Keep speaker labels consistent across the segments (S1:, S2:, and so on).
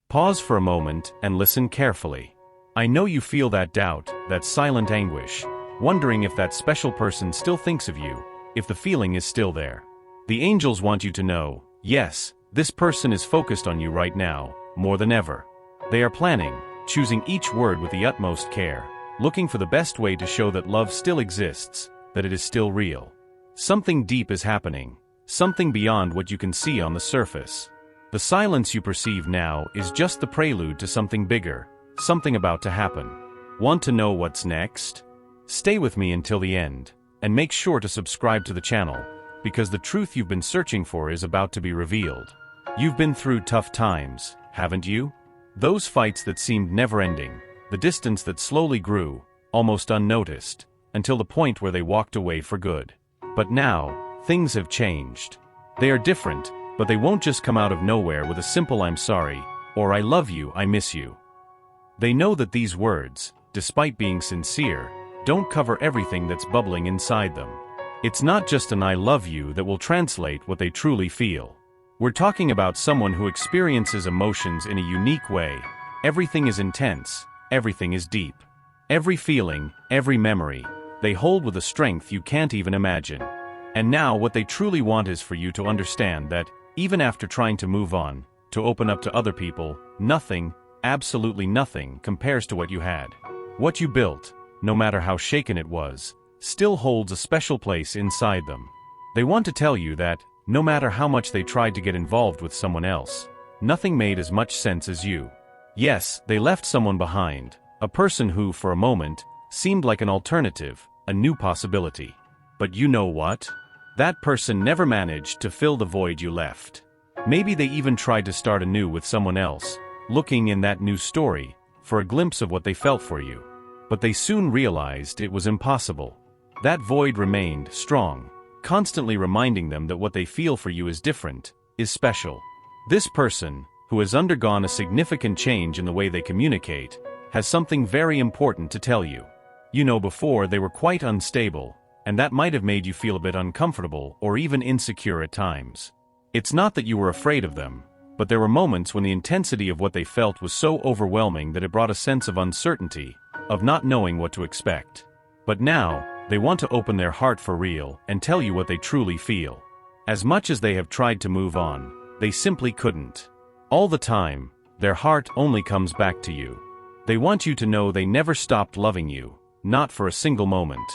S1: Pause for a moment and listen carefully. I know you feel that doubt, that silent anguish, wondering if that special person still thinks of you, if the feeling is still there. The angels want you to know, yes, this person is focused on you right now, more than ever. They are planning, choosing each word with the utmost care, looking for the best way to show that love still exists, that it is still real. Something deep is happening, something beyond what you can see on the surface. The silence you perceive now is just the prelude to something bigger, something about to happen. Want to know what's next? Stay with me until the end, and make sure to subscribe to the channel, because the truth you've been searching for is about to be revealed. You've been through tough times, haven't you? Those fights that seemed never-ending, the distance that slowly grew, almost unnoticed, until the point where they walked away for good. But now, things have changed. They are different, but they won't just come out of nowhere with a simple "I'm sorry," or "I love you, I miss you." They know that these words, despite being sincere, don't cover everything that's bubbling inside them. It's not just an "I love you" that will translate what they truly feel. We're talking about someone who experiences emotions in a unique way. Everything is intense, everything is deep. Every feeling, every memory, they hold with a strength you can't even imagine. And now what they truly want is for you to understand that, even after trying to move on, to open up to other people, nothing, absolutely nothing, compares to what you had. What you built, no matter how shaken it was, still holds a special place inside them. They want to tell you that, no matter how much they tried to get involved with someone else, nothing made as much sense as you. Yes, they left someone behind, a person who, for a moment, seemed like an alternative, a new possibility. But you know what? That person never managed to fill the void you left. Maybe they even tried to start anew with someone else, looking in that new story for a glimpse of what they felt for you. But they soon realized it was impossible. That void remained strong, constantly reminding them that what they feel for you is different, is special. This person, who has undergone a significant change in the way they communicate, has something very important to tell you. You know, before they were quite unstable, and that might have made you feel a bit uncomfortable or even insecure at times. It's not that you were afraid of them, but there were moments when the intensity of what they felt was so overwhelming that it brought a sense of uncertainty, of not knowing what to expect. But now, they want to open their heart for real and tell you what they truly feel. As much as they have tried to move on, they simply couldn't. All the time, their heart only comes back to you. They want you to know they never stopped loving you, not for a single moment.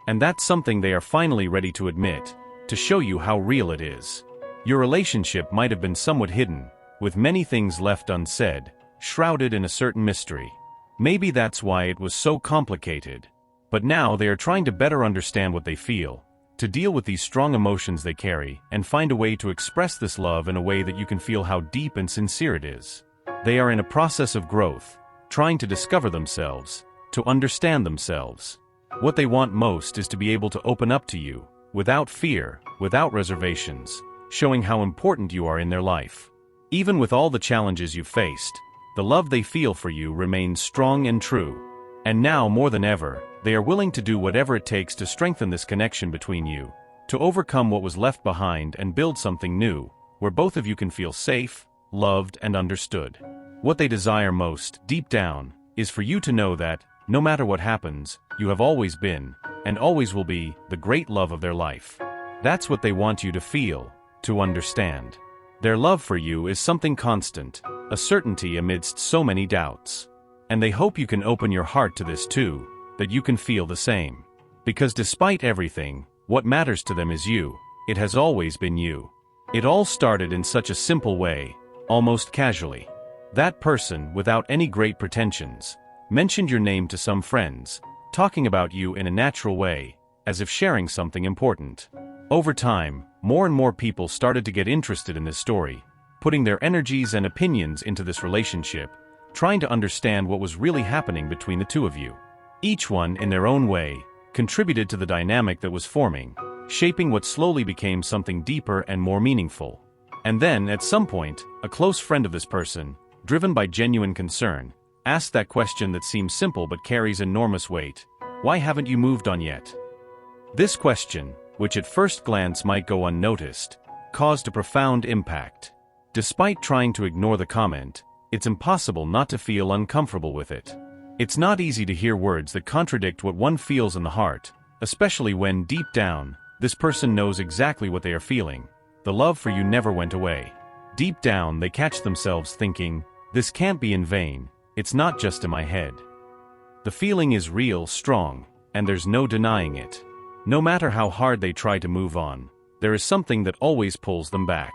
S1: And that's something they are finally ready to admit, to show you how real it is. Your relationship might have been somewhat hidden, with many things left unsaid, shrouded in a certain mystery. Maybe that's why it was so complicated. But now they are trying to better understand what they feel, to deal with these strong emotions they carry, and find a way to express this love in a way that you can feel how deep and sincere it is. They are in a process of growth, trying to discover themselves, to understand themselves. What they want most is to be able to open up to you, without fear, without reservations, showing how important you are in their life. Even with all the challenges you've faced, the love they feel for you remains strong and true. And now more than ever, they are willing to do whatever it takes to strengthen this connection between you, to overcome what was left behind and build something new, where both of you can feel safe, loved, and understood. What they desire most, deep down, is for you to know that, no matter what happens, you have always been, and always will be, the great love of their life. That's what they want you to feel, to understand. Their love for you is something constant, a certainty amidst so many doubts. And they hope you can open your heart to this too, that you can feel the same. Because despite everything, what matters to them is you. It has always been you. It all started in such a simple way, almost casually. That person, without any great pretensions, mentioned your name to some friends, talking about you in a natural way, as if sharing something important. Over time, more and more people started to get interested in this story, putting their energies and opinions into this relationship, trying to understand what was really happening between the two of you. Each one, in their own way, contributed to the dynamic that was forming, shaping what slowly became something deeper and more meaningful. And then, at some point, a close friend of this person, driven by genuine concern, asked that question that seems simple but carries enormous weight: why haven't you moved on yet? This question, which at first glance might go unnoticed, caused a profound impact. Despite trying to ignore the comment, it's impossible not to feel uncomfortable with it. It's not easy to hear words that contradict what one feels in the heart, especially when, deep down, this person knows exactly what they are feeling. The love for you never went away. Deep down, they catch themselves thinking, this can't be in vain, it's not just in my head. The feeling is real, strong, and there's no denying it. No matter how hard they try to move on, there is something that always pulls them back.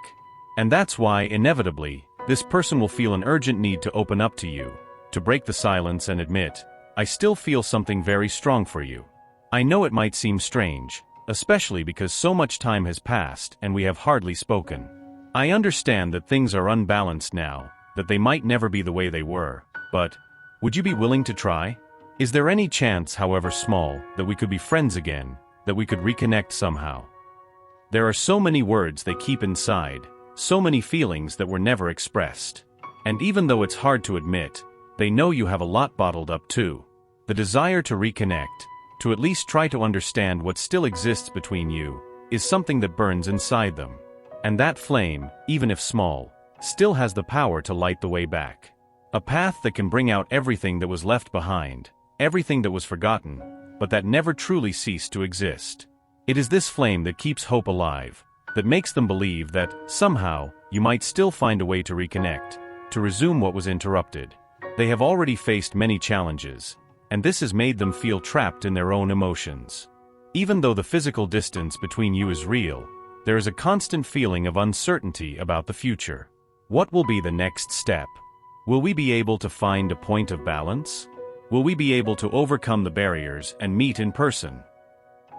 S1: And that's why, inevitably, this person will feel an urgent need to open up to you, to break the silence and admit, I still feel something very strong for you. I know it might seem strange, especially because so much time has passed and we have hardly spoken. I understand that things are unbalanced now, that they might never be the way they were, but would you be willing to try? Is there any chance, however small, that we could be friends again, that we could reconnect somehow? There are so many words they keep inside, so many feelings that were never expressed. And even though it's hard to admit, they know you have a lot bottled up too. The desire to reconnect, to at least try to understand what still exists between you, is something that burns inside them. And that flame, even if small, still has the power to light the way back. A path that can bring out everything that was left behind, everything that was forgotten, but that never truly ceased to exist. It is this flame that keeps hope alive, that makes them believe that, somehow, you might still find a way to reconnect, to resume what was interrupted. They have already faced many challenges, and this has made them feel trapped in their own emotions. Even though the physical distance between you is real, there is a constant feeling of uncertainty about the future. What will be the next step? Will we be able to find a point of balance? Will we be able to overcome the barriers and meet in person?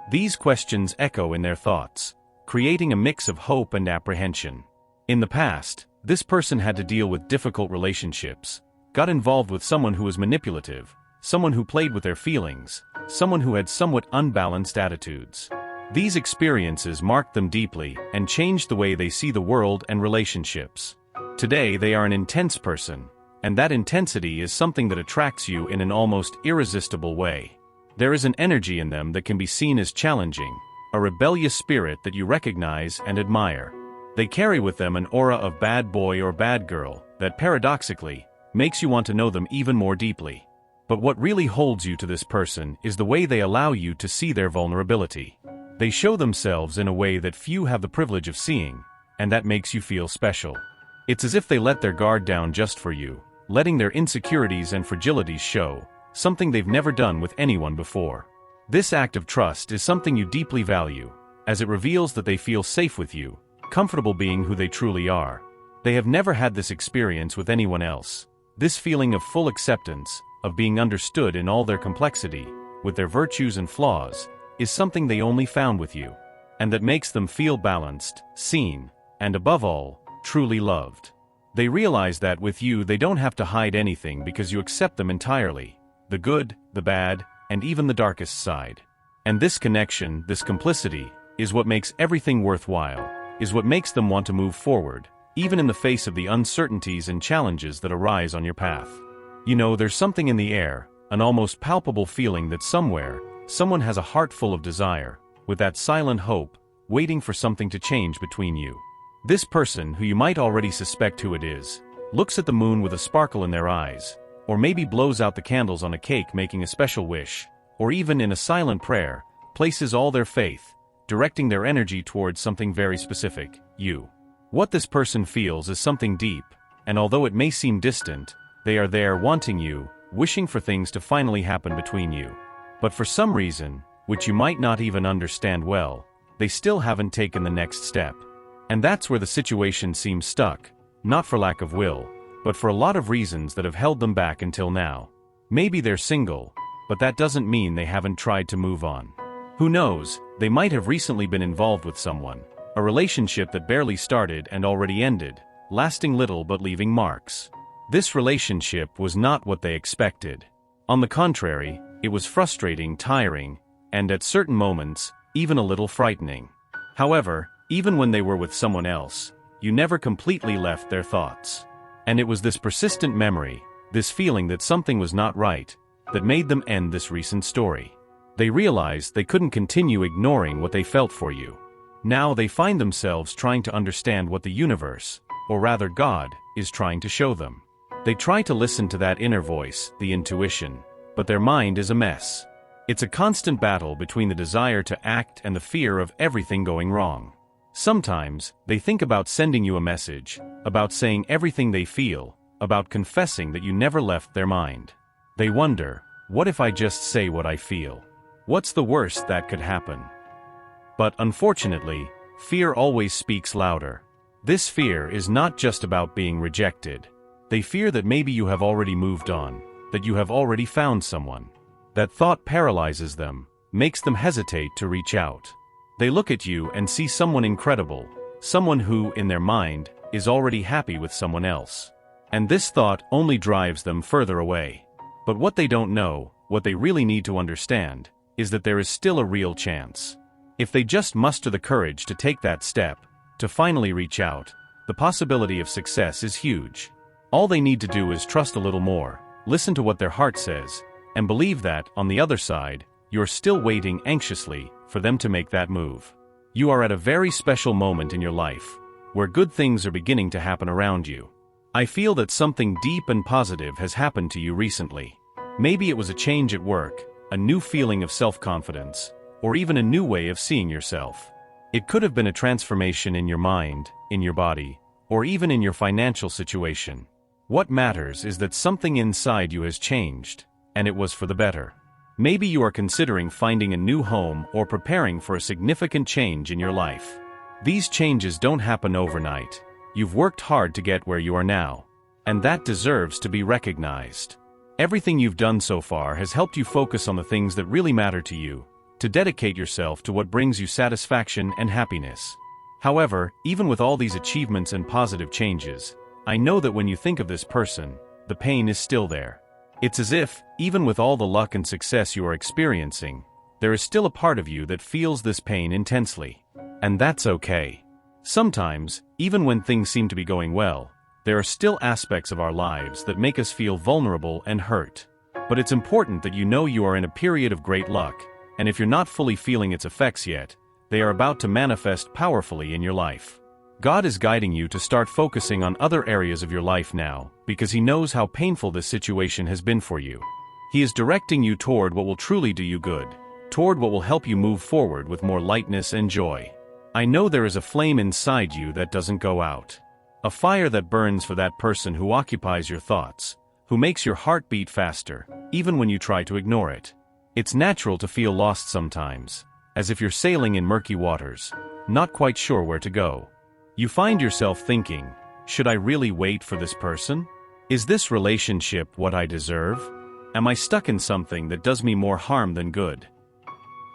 S1: These questions echo in their thoughts, creating a mix of hope and apprehension. In the past, this person had to deal with difficult relationships, got involved with someone who was manipulative, someone who played with their feelings, someone who had somewhat unbalanced attitudes. These experiences marked them deeply and changed the way they see the world and relationships. Today they are an intense person, and that intensity is something that attracts you in an almost irresistible way. There is an energy in them that can be seen as challenging, a rebellious spirit that you recognize and admire. They carry with them an aura of bad boy or bad girl that paradoxically makes you want to know them even more deeply. But what really holds you to this person is the way they allow you to see their vulnerability. They show themselves in a way that few have the privilege of seeing, and that makes you feel special. It's as if they let their guard down just for you, letting their insecurities and fragilities show, something they've never done with anyone before. This act of trust is something you deeply value, as it reveals that they feel safe with you, comfortable being who they truly are. They have never had this experience with anyone else. This feeling of full acceptance, of being understood in all their complexity, with their virtues and flaws, is something they only found with you, and that makes them feel balanced, seen, and above all, truly loved. They realize that with you they don't have to hide anything because you accept them entirely, the good, the bad, and even the darkest side. And this connection, this complicity, is what makes everything worthwhile, is what makes them want to move forward, even in the face of the uncertainties and challenges that arise on your path. You know, there's something in the air, an almost palpable feeling that somewhere, someone has a heart full of desire, with that silent hope, waiting for something to change between you. This person, who you might already suspect who it is, looks at the moon with a sparkle in their eyes, or maybe blows out the candles on a cake making a special wish, or even in a silent prayer, places all their faith, directing their energy towards something very specific, you. What this person feels is something deep, and although it may seem distant, they are there wanting you, wishing for things to finally happen between you. But for some reason, which you might not even understand well, they still haven't taken the next step. And that's where the situation seems stuck, not for lack of will, but for a lot of reasons that have held them back until now. Maybe they're single, but that doesn't mean they haven't tried to move on. Who knows, they might have recently been involved with someone, a relationship that barely started and already ended, lasting little but leaving marks. This relationship was not what they expected. On the contrary, it was frustrating, tiring, and at certain moments, even a little frightening. However, even when they were with someone else, you never completely left their thoughts. And it was this persistent memory, this feeling that something was not right, that made them end this recent story. They realized they couldn't continue ignoring what they felt for you. Now they find themselves trying to understand what the universe, or rather God, is trying to show them. They try to listen to that inner voice, the intuition, but their mind is a mess. It's a constant battle between the desire to act and the fear of everything going wrong. Sometimes, they think about sending you a message, about saying everything they feel, about confessing that you never left their mind. They wonder, what if I just say what I feel? What's the worst that could happen? But unfortunately, fear always speaks louder. This fear is not just about being rejected. They fear that maybe you have already moved on, that you have already found someone. That thought paralyzes them, makes them hesitate to reach out. They look at you and see someone incredible, someone who, in their mind, is already happy with someone else. And this thought only drives them further away. But what they don't know, what they really need to understand, is that there is still a real chance. If they just muster the courage to take that step, to finally reach out, the possibility of success is huge. All they need to do is trust a little more, listen to what their heart says, and believe that, on the other side, you're still waiting anxiously for them to make that move. You are at a very special moment in your life, where good things are beginning to happen around you. I feel that something deep and positive has happened to you recently. Maybe it was a change at work, a new feeling of self-confidence, or even a new way of seeing yourself. It could have been a transformation in your mind, in your body, or even in your financial situation. What matters is that something inside you has changed, and it was for the better. Maybe you are considering finding a new home or preparing for a significant change in your life. These changes don't happen overnight. You've worked hard to get where you are now, and that deserves to be recognized. Everything you've done so far has helped you focus on the things that really matter to you, to dedicate yourself to what brings you satisfaction and happiness. However, even with all these achievements and positive changes, I know that when you think of this person, the pain is still there. It's as if, even with all the luck and success you are experiencing, there is still a part of you that feels this pain intensely. And that's okay. Sometimes, even when things seem to be going well, there are still aspects of our lives that make us feel vulnerable and hurt. But it's important that you know you are in a period of great luck, and if you're not fully feeling its effects yet, they are about to manifest powerfully in your life. God is guiding you to start focusing on other areas of your life now, because He knows how painful this situation has been for you. He is directing you toward what will truly do you good, toward what will help you move forward with more lightness and joy. I know there is a flame inside you that doesn't go out. A fire that burns for that person who occupies your thoughts, who makes your heart beat faster, even when you try to ignore it. It's natural to feel lost sometimes, as if you're sailing in murky waters, not quite sure where to go. You find yourself thinking, should I really wait for this person? Is this relationship what I deserve? Am I stuck in something that does me more harm than good?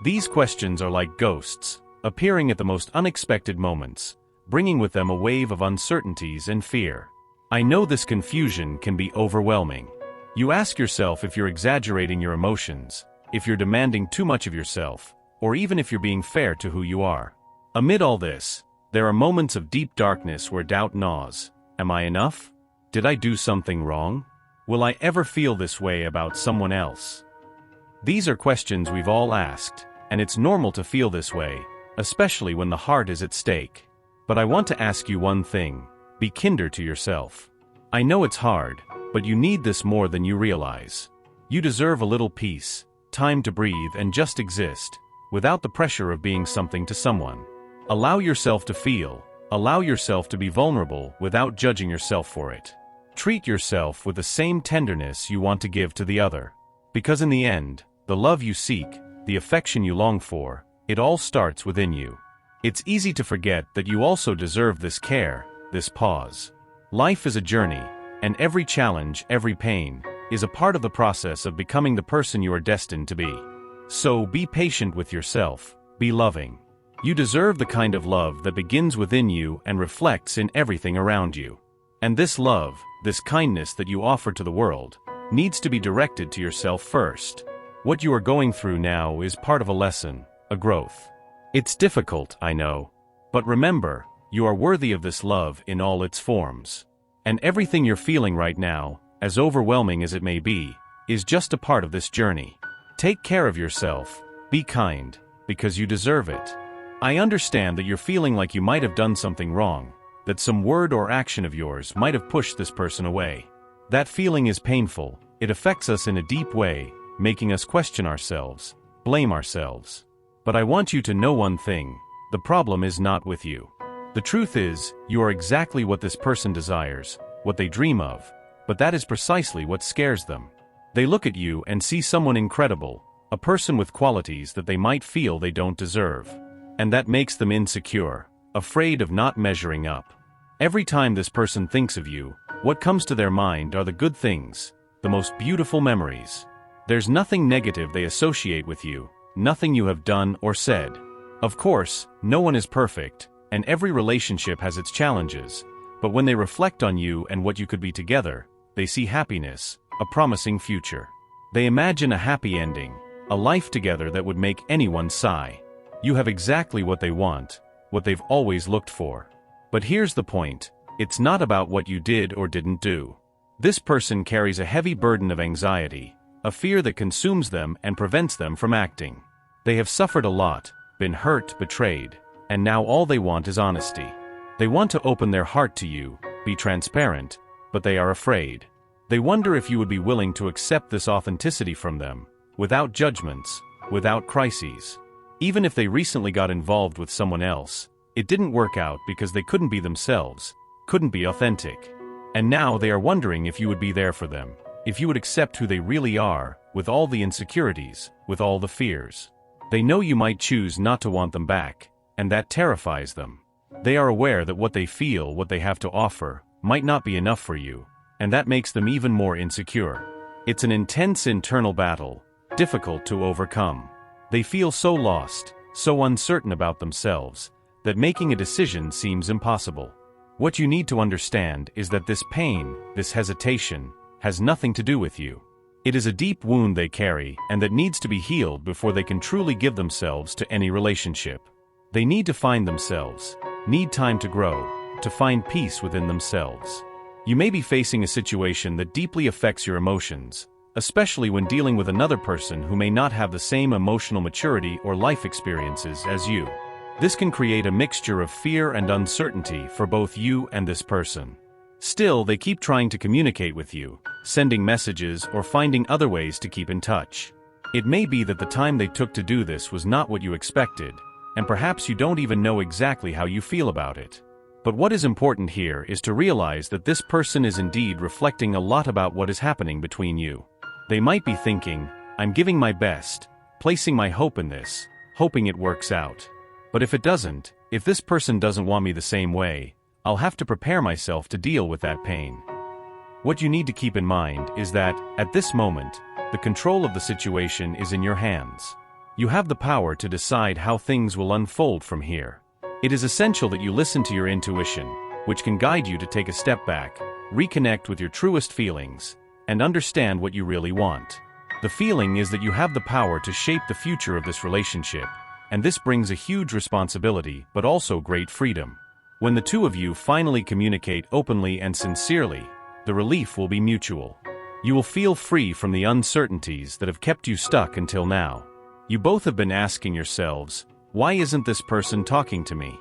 S1: These questions are like ghosts, appearing at the most unexpected moments, bringing with them a wave of uncertainties and fear. I know this confusion can be overwhelming. You ask yourself if you're exaggerating your emotions, if you're demanding too much of yourself, or even if you're being fair to who you are. Amid all this, there are moments of deep darkness where doubt gnaws. Am I enough? Did I do something wrong? Will I ever feel this way about someone else? These are questions we've all asked, and it's normal to feel this way, especially when the heart is at stake. But I want to ask you one thing: be kinder to yourself. I know it's hard, but you need this more than you realize. You deserve a little peace, time to breathe and just exist, without the pressure of being something to someone. Allow yourself to feel, allow yourself to be vulnerable without judging yourself for it. Treat yourself with the same tenderness you want to give to the other. Because in the end, the love you seek, the affection you long for, it all starts within you. It's easy to forget that you also deserve this care, this pause. Life is a journey, and every challenge, every pain, is a part of the process of becoming the person you are destined to be. So be patient with yourself, be loving. You deserve the kind of love that begins within you and reflects in everything around you. And this love, this kindness that you offer to the world, needs to be directed to yourself first. What you are going through now is part of a lesson, a growth. It's difficult, I know. But remember, you are worthy of this love in all its forms. And everything you're feeling right now, as overwhelming as it may be, is just a part of this journey. Take care of yourself, be kind, because you deserve it. I understand that you're feeling like you might have done something wrong, that some word or action of yours might have pushed this person away. That feeling is painful, it affects us in a deep way, making us question ourselves, blame ourselves. But I want you to know one thing: the problem is not with you. The truth is, you are exactly what this person desires, what they dream of, but that is precisely what scares them. They look at you and see someone incredible, a person with qualities that they might feel they don't deserve. And that makes them insecure, afraid of not measuring up. Every time this person thinks of you, what comes to their mind are the good things, the most beautiful memories. There's nothing negative they associate with you, nothing you have done or said. Of course, no one is perfect, and every relationship has its challenges, but when they reflect on you and what you could be together, they see happiness, a promising future. They imagine a happy ending, a life together that would make anyone sigh. You have exactly what they want, what they've always looked for. But here's the point: it's not about what you did or didn't do. This person carries a heavy burden of anxiety, a fear that consumes them and prevents them from acting. They have suffered a lot, been hurt, betrayed, and now all they want is honesty. They want to open their heart to you, be transparent, but they are afraid. They wonder if you would be willing to accept this authenticity from them, without judgments, without crises. Even if they recently got involved with someone else, it didn't work out because they couldn't be themselves, couldn't be authentic. And now they are wondering if you would be there for them, if you would accept who they really are, with all the insecurities, with all the fears. They know you might choose not to want them back, and that terrifies them. They are aware that what they feel, what they have to offer, might not be enough for you, and that makes them even more insecure. It's an intense internal battle, difficult to overcome. They feel so lost, so uncertain about themselves, that making a decision seems impossible. What you need to understand is that this pain, this hesitation, has nothing to do with you. It is a deep wound they carry and that needs to be healed before they can truly give themselves to any relationship. They need to find themselves, need time to grow, to find peace within themselves. You may be facing a situation that deeply affects your emotions, especially when dealing with another person who may not have the same emotional maturity or life experiences as you. This can create a mixture of fear and uncertainty for both you and this person. Still, they keep trying to communicate with you, sending messages or finding other ways to keep in touch. It may be that the time they took to do this was not what you expected, and perhaps you don't even know exactly how you feel about it. But what is important here is to realize that this person is indeed reflecting a lot about what is happening between you. They might be thinking, "I'm giving my best, placing my hope in this, hoping it works out. But if it doesn't, if this person doesn't want me the same way, I'll have to prepare myself to deal with that pain." What you need to keep in mind is that, at this moment, the control of the situation is in your hands. You have the power to decide how things will unfold from here. It is essential that you listen to your intuition, which can guide you to take a step back, reconnect with your truest feelings, and understand what you really want. The feeling is that you have the power to shape the future of this relationship, and this brings a huge responsibility but also great freedom. When the two of you finally communicate openly and sincerely, the relief will be mutual. You will feel free from the uncertainties that have kept you stuck until now. You both have been asking yourselves, "Why isn't this person talking to me?"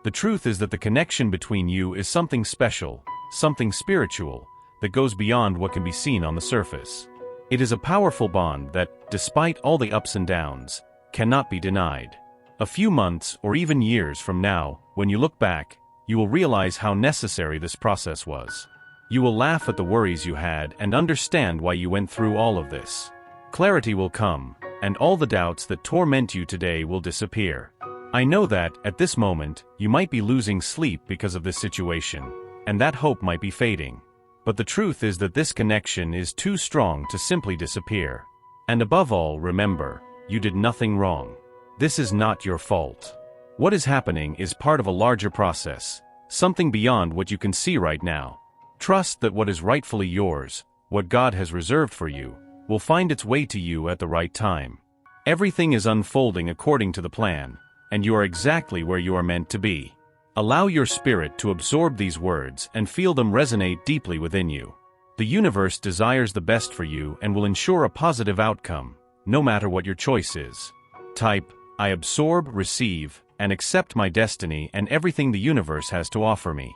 S1: The truth is that the connection between you is something special, something spiritual, that goes beyond what can be seen on the surface. It is a powerful bond that, despite all the ups and downs, cannot be denied. A few months or even years from now, when you look back, you will realize how necessary this process was. You will laugh at the worries you had and understand why you went through all of this. Clarity will come, and all the doubts that torment you today will disappear. I know that, at this moment, you might be losing sleep because of this situation, and that hope might be fading. But the truth is that this connection is too strong to simply disappear. And above all, remember, you did nothing wrong. This is not your fault. What is happening is part of a larger process, something beyond what you can see right now. Trust that what is rightfully yours, what God has reserved for you, will find its way to you at the right time. Everything is unfolding according to the plan, and you are exactly where you are meant to be. Allow your spirit to absorb these words and feel them resonate deeply within you. The universe desires the best for you and will ensure a positive outcome, no matter what your choice is. Type, "I absorb, receive, and accept my destiny and everything the universe has to offer me."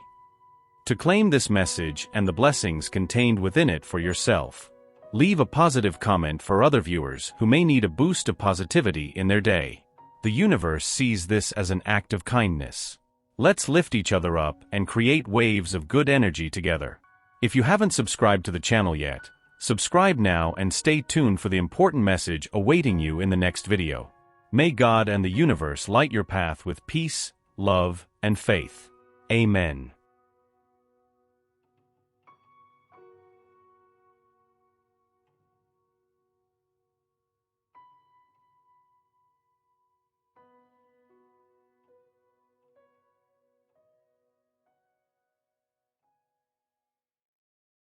S1: to claim this message and the blessings contained within it for yourself. Leave a positive comment for other viewers who may need a boost of positivity in their day. The universe sees this as an act of kindness. Let's lift each other up and create waves of good energy together. If you haven't subscribed to the channel yet, subscribe now and stay tuned for the important message awaiting you in the next video. May God and the universe light your path with peace, love, and faith. Amen.